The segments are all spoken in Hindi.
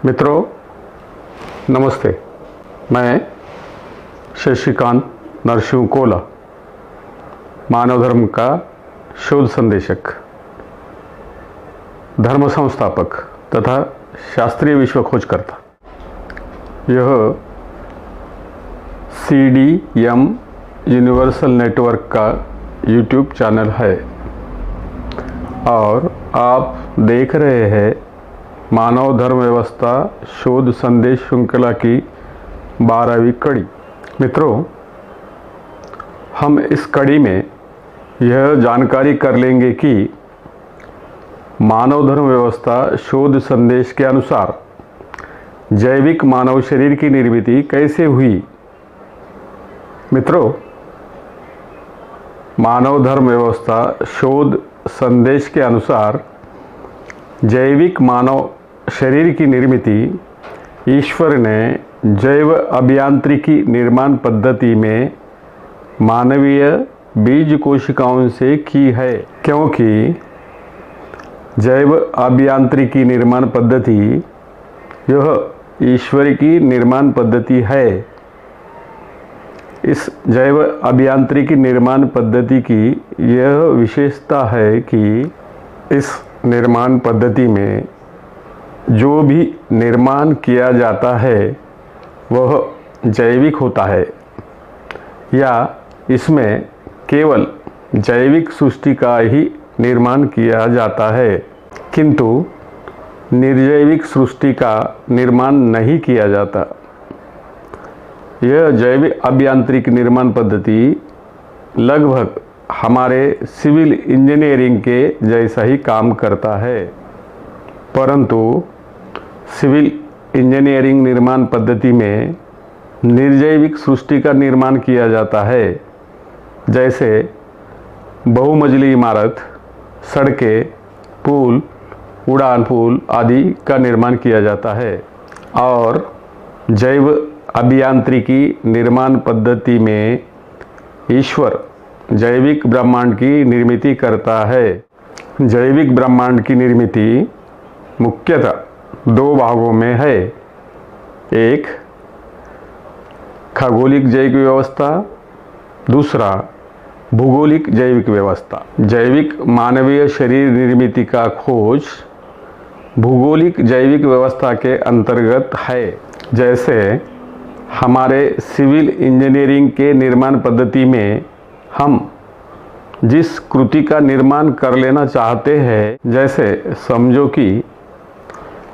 मित्रों नमस्ते। मैं शशिकांत नरसिंह कोला, मानव धर्म का शोध संदेशक, धर्म संस्थापक तथा शास्त्रीय विश्व खोजकर्ता। यह CDM यूनिवर्सल नेटवर्क का YouTube चैनल है और आप देख रहे हैं मानव धर्म व्यवस्था शोध संदेश श्रृंखला की 12वीं कड़ी। मित्रों, हम इस कड़ी में यह जानकारी कर लेंगे कि मानव धर्म व्यवस्था शोध संदेश के अनुसार जैविक मानव शरीर की निर्मित कैसे हुई। मित्रों, मानव धर्म व्यवस्था शोध संदेश के अनुसार जैविक मानव शरीर की निर्मित ईश्वर ने जैव अभियांत्रिकी निर्माण पद्धति में मानवीय बीज कोशिकाओं से की है, क्योंकि जैव अभियांत्रिकी निर्माण पद्धति यह ईश्वर की निर्माण पद्धति है। इस जैव अभियांत्रिकी निर्माण पद्धति की यह विशेषता है कि इस निर्माण पद्धति में जो भी निर्माण किया जाता है वह जैविक होता है, या इसमें केवल जैविक सृष्टि का ही निर्माण किया जाता है, किंतु निर्जैविक सृष्टि का निर्माण नहीं किया जाता। यह जैव अभियांत्रिक निर्माण पद्धति लगभग हमारे सिविल इंजीनियरिंग के जैसा ही काम करता है, परंतु सिविल इंजीनियरिंग निर्माण पद्धति में निर्जैविक सृष्टि का निर्माण किया जाता है, जैसे बहुमंजिली इमारत, सड़कें, पुल, उड़ान पुल आदि का निर्माण किया जाता है। और जैव अभियांत्रिकी निर्माण पद्धति में ईश्वर जैविक ब्रह्मांड की निर्मित करता है। जैविक ब्रह्मांड की निर्मित मुख्यतः 2 भागों में है। एक खगोलिक जैविक व्यवस्था, दूसरा भूगोलिक जैविक व्यवस्था। जैविक मानवीय शरीर निर्मित का खोज भूगोलिक जैविक व्यवस्था के अंतर्गत है। जैसे हमारे सिविल इंजीनियरिंग के निर्माण पद्धति में हम जिस कृति का निर्माण कर लेना चाहते हैं, जैसे समझो कि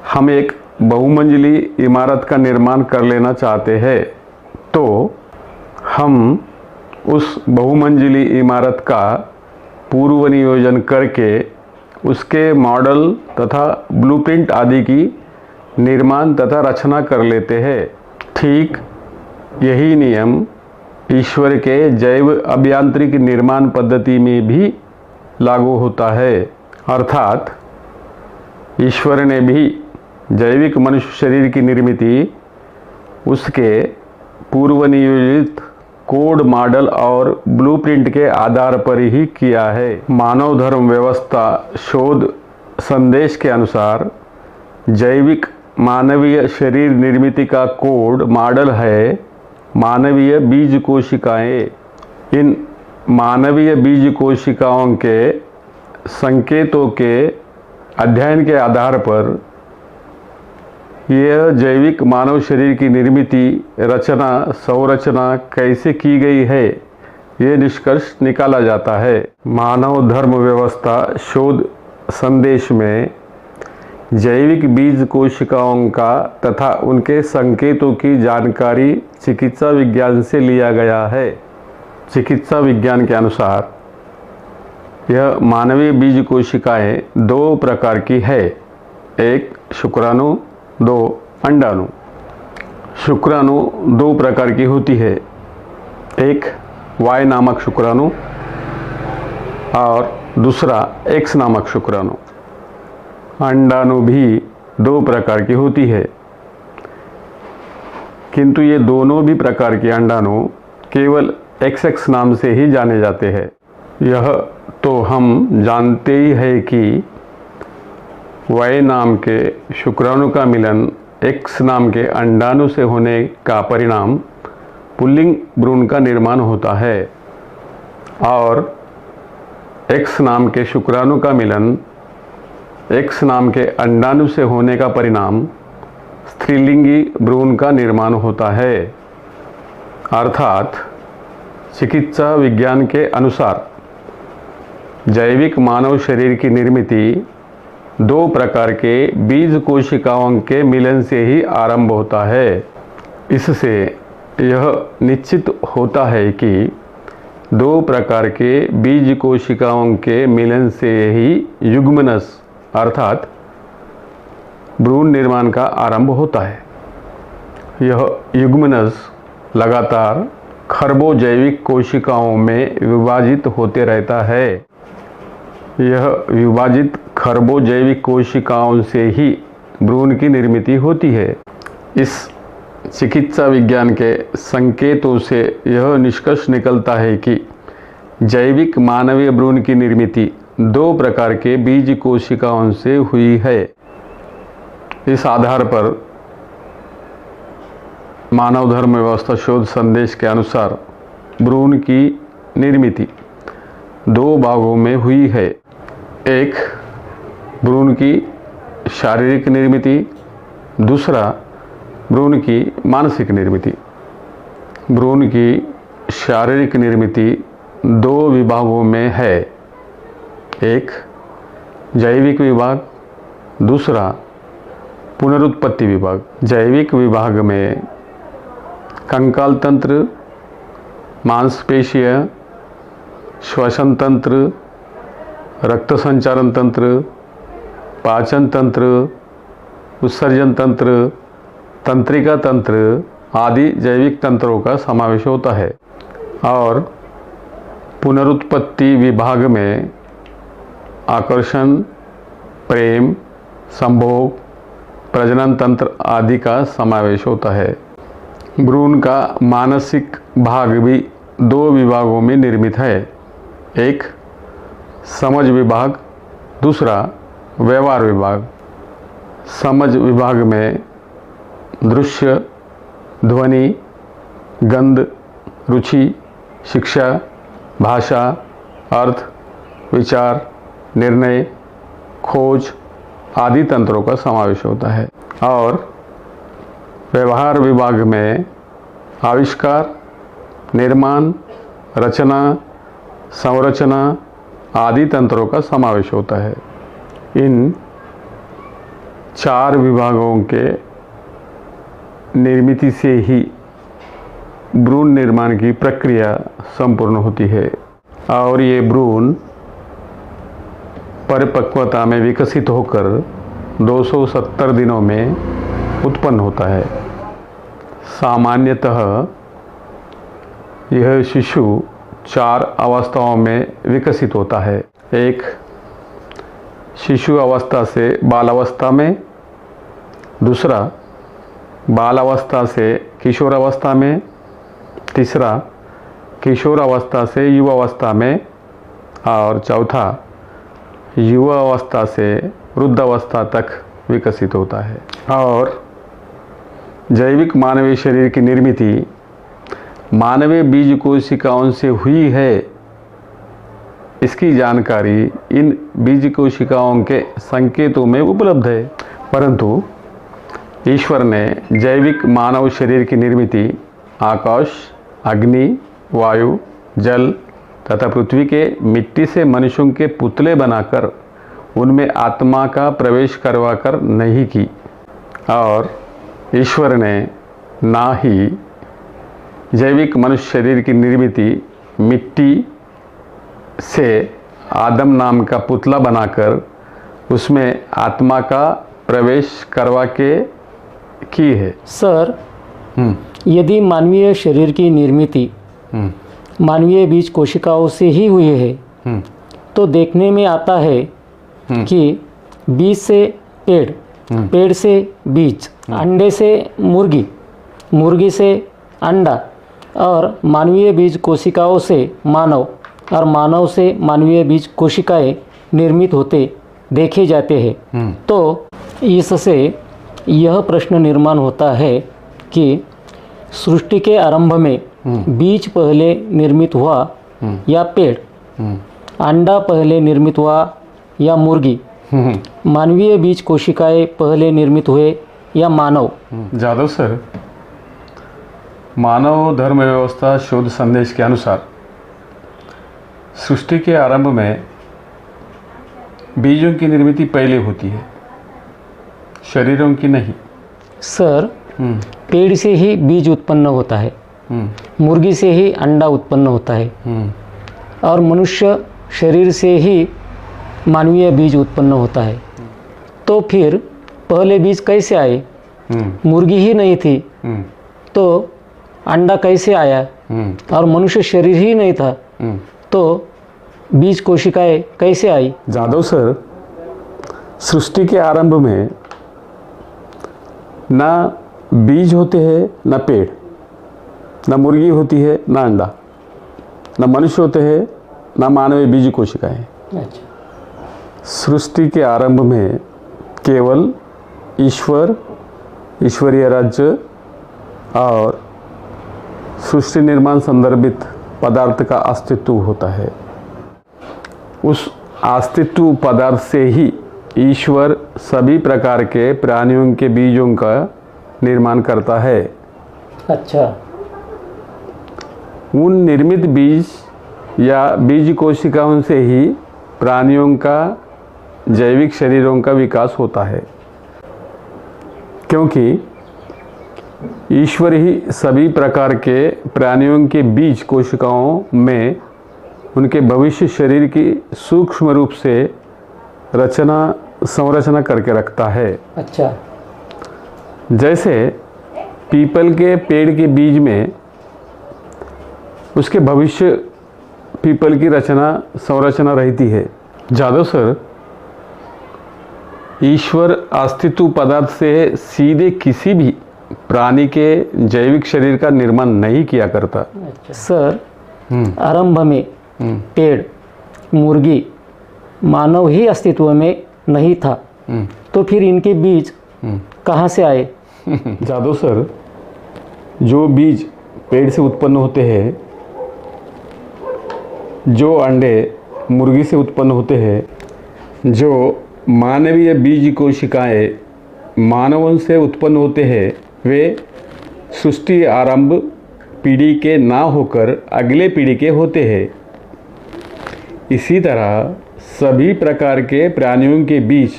हम एक बहुमंजिली इमारत का निर्माण कर लेना चाहते हैं, तो हम उस बहुमंजिली इमारत का पूर्व नियोजन करके उसके मॉडल तथा ब्लूप्रिंट आदि की निर्माण तथा रचना कर लेते हैं। ठीक यही नियम ईश्वर के जैव अभियांत्रिक निर्माण पद्धति में भी लागू होता है, अर्थात ईश्वर ने भी जैविक मनुष्य शरीर की निर्मित उसके पूर्व नियोजित कोड, मॉडल और ब्लूप्रिंट के आधार पर ही किया है। मानव धर्म व्यवस्था शोध संदेश के अनुसार जैविक मानवीय शरीर निर्मित का कोड, मॉडल है मानवीय बीज कोशिकाएं। इन मानवीय बीज कोशिकाओं के संकेतों के अध्ययन के आधार पर यह जैविक मानव शरीर की निर्मित रचना संरचना कैसे की गई है, ये निष्कर्ष निकाला जाता है। मानव धर्म व्यवस्था शोध संदेश में जैविक बीज कोशिकाओं का तथा उनके संकेतों की जानकारी चिकित्सा विज्ञान से लिया गया है। चिकित्सा विज्ञान के अनुसार यह मानवीय बीज कोशिकाएं 2 प्रकार की है, एक शुक्राणु, 2 अंडाणु। शुक्राणु 2 प्रकार की होती है, एक Y नामक शुक्राणु और दूसरा X नामक शुक्राणु। अंडाणु भी 2 प्रकार की होती है, किंतु ये दोनों भी प्रकार के अंडाणु केवल XX नाम से ही जाने जाते हैं। यह तो हम जानते ही है कि Y नाम के शुक्राणु का मिलन X नाम के अंडाणु से होने का परिणाम पुल्लिंग भ्रूण का निर्माण होता है और X नाम के शुक्राणु का मिलन X नाम के अंडाणु से होने का परिणाम स्त्रीलिंगी भ्रूण का निर्माण होता है। अर्थात चिकित्सा विज्ञान के अनुसार जैविक मानव शरीर की निर्मिति 2 प्रकार के बीज कोशिकाओं के मिलन से ही आरंभ होता है। इससे यह निश्चित होता है कि 2 प्रकार के बीज कोशिकाओं के मिलन से ही युग्मनस अर्थात भ्रूण निर्माण का आरंभ होता है। यह युग्मनस लगातार खरबों जैविक कोशिकाओं में विभाजित होते रहता है। यह विभाजित खरबों जैविक कोशिकाओं से ही भ्रूण की निर्मिति होती है। इस चिकित्सा विज्ञान के संकेतों से यह निष्कर्ष निकलता है कि जैविक मानवीय भ्रूण की निर्मिति 2 प्रकार के बीज कोशिकाओं से हुई है। इस आधार पर मानव धर्म व्यवस्था शोध संदेश के अनुसार भ्रूण की निर्मिति 2 भागों में हुई है। एक भ्रूण की शारीरिक निर्मिति, दूसरा भ्रूण की मानसिक निर्मिति। भ्रूण की शारीरिक निर्मिति 2 विभागों में है, एक जैविक विभाग, दूसरा पुनरुत्पत्ति विभाग। जैविक विभाग में कंकाल तंत्र, मांसपेशियाँ, श्वसन तंत्र, रक्त संचारण तंत्र, पाचन तंत्र, उत्सर्जन तंत्र, तंत्रिका तंत्र आदि जैविक तंत्रों का समावेश होता है और पुनरुत्पत्ति विभाग में आकर्षण, प्रेम, संभोग, प्रजनन तंत्र आदि का समावेश होता है। भ्रूण का मानसिक भाग भी 2 विभागों में निर्मित है, एक समझ विभाग, दूसरा व्यवहार विभाग। समझ विभाग में दृश्य, ध्वनि, गंध, रुचि, शिक्षा, भाषा, अर्थ, विचार, निर्णय, खोज आदि तंत्रों का समावेश होता है और व्यवहार विभाग में आविष्कार, निर्माण, रचना, संरचना आदि तंत्रों का समावेश होता है। इन 4 विभागों के निर्मिति से ही भ्रूण निर्माण की प्रक्रिया संपूर्ण होती है और ये भ्रूण परिपक्वता में विकसित होकर 270 दिनों में उत्पन्न होता है। सामान्यतः यह शिशु 4 अवस्थाओं में विकसित होता है, एक शिशु अवस्था से बाल अवस्था में, दूसरा बाल अवस्था से किशोर अवस्था में, तीसरा किशोर अवस्था से युवा अवस्था में और चौथा युवा अवस्था से वृद्धावस्था तक विकसित होता है। और जैविक मानवीय शरीर की निर्मिति मानवीय बीज कोशिकाओं से हुई है, इसकी जानकारी इन बीज कोशिकाओं के संकेतों में उपलब्ध है। परंतु ईश्वर ने जैविक मानव शरीर की निर्मिति आकाश, अग्नि, वायु, जल तथा पृथ्वी के मिट्टी से मनुष्यों के पुतले बनाकर उनमें आत्मा का प्रवेश करवाकर नहीं की और ईश्वर ने ना ही जैविक मनुष्य शरीर की निर्मिति मिट्टी से आदम नाम का पुतला बनाकर उसमें आत्मा का प्रवेश करवा के की है। सर, यदि मानवीय शरीर की निर्मिति मानवीय बीज कोशिकाओं से ही हुई है तो देखने में आता है कि बीज से पेड़, पेड़ से बीज, अंडे से मुर्गी, मुर्गी से अंडा और मानवीय बीज कोशिकाओं से मानव और मानव से मानवीय बीज कोशिकाएं निर्मित होते देखे जाते हैं। तो इससे यह प्रश्न निर्माण होता है कि सृष्टि के आरंभ में बीज पहले निर्मित हुआ या पेड़, अंडा पहले निर्मित हुआ या मुर्गी, मानवीय बीज कोशिकाएं पहले निर्मित हुए या मानव। जादव सर, मानव धर्म व्यवस्था शोध संदेश के अनुसार सृष्टि के आरंभ में बीजों की निर्मिति पहले होती है, शरीरों की नहीं। सर, पेड़ से ही बीज उत्पन्न होता है, मुर्गी से ही अंडा उत्पन्न होता है, और मनुष्य शरीर से ही मानवीय बीज उत्पन्न होता है। तो फिर पहले बीज कैसे आए? मुर्गी ही नहीं थी तो अंडा कैसे आया? और मनुष्य शरीर ही नहीं था तो बीज कोशिकाएं कैसे आई? जादव सर, सृष्टि के आरंभ में ना बीज होते हैं, ना पेड़, ना मुर्गी होती है, ना अंडा, ना मनुष्य होते हैं, ना मानवीय बीज कोशिकाएं। अच्छा। सृष्टि के आरंभ में केवल ईश्वर, ईश्वरीय राज्य और सृष्टि निर्माण संदर्भित पदार्थ का अस्तित्व होता है। उस अस्तित्व पदार्थ से ही ईश्वर सभी प्रकार के प्राणियों के बीजों का निर्माण करता है। अच्छा। उन निर्मित बीज या बीज कोशिकाओं से ही प्राणियों का जैविक शरीरों का विकास होता है, क्योंकि ईश्वर ही सभी प्रकार के प्राणियों के बीज कोशिकाओं में उनके भविष्य शरीर की सूक्ष्म रूप से संरचना करके रखता है। अच्छा। जैसे पीपल के पेड़ के बीज में उसके भविष्य पीपल की संरचना रहती है। जादव सर, ईश्वर अस्तित्व पदार्थ से सीधे किसी भी प्राणी के जैविक शरीर का निर्माण नहीं किया करता। अच्छा। सर, आरंभ में पेड़, मुर्गी, मानव ही अस्तित्व में नहीं था तो फिर इनके बीज कहाँ से आए? जादव सर, जो बीज पेड़ से उत्पन्न होते हैं, जो अंडे मुर्गी से उत्पन्न होते हैं, जो मानवीय बीज कोशिकाएं मानवों से उत्पन्न होते हैं, वे सृष्टि आरंभ पीढ़ी के ना होकर अगले पीढ़ी के होते हैं। इसी तरह सभी प्रकार के प्राणियों के बीज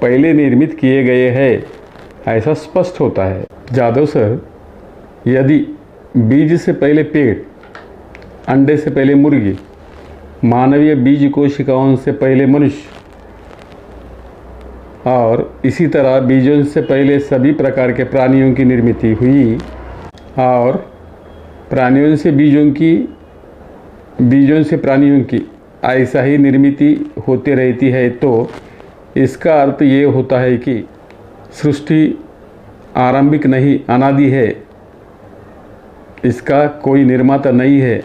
पहले निर्मित किए गए हैं, ऐसा स्पष्ट होता है। जादव सर, यदि बीज से पहले पेड़, अंडे से पहले मुर्गी, मानवीय बीज कोशिकाओं से पहले मनुष्य और इसी तरह बीजों से पहले सभी प्रकार के प्राणियों की निर्मिति हुई और प्राणियों से बीजों से प्राणियों की ऐसा ही निर्मिति होती रहती है, तो इसका अर्थ ये होता है कि सृष्टि आरंभिक नहीं, अनादि है। इसका कोई निर्माता नहीं है,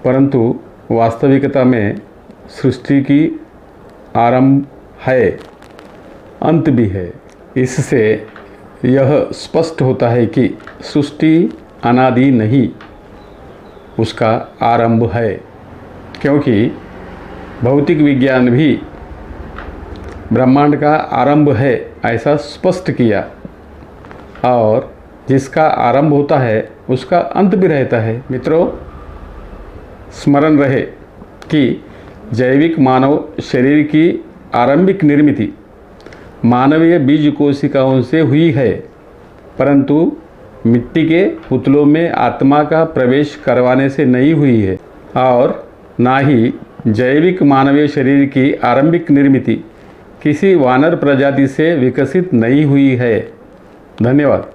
परंतु वास्तविकता में सृष्टि की आरंभ है, अंत भी है। इससे यह स्पष्ट होता है कि सृष्टि अनादि नहीं, उसका आरंभ है, क्योंकि भौतिक विज्ञान भी ब्रह्मांड का आरंभ है ऐसा स्पष्ट किया, और जिसका आरंभ होता है उसका अंत भी रहता है। मित्रों, स्मरण रहे कि जैविक मानव शरीर की आरंभिक निर्मिति मानवीय बीज कोशिकाओं से हुई है, परंतु मिट्टी के पुतलों में आत्मा का प्रवेश करवाने से नहीं हुई है, और ना ही जैविक मानवीय शरीर की आरंभिक निर्मिति किसी वानर प्रजाति से विकसित नहीं हुई है। धन्यवाद।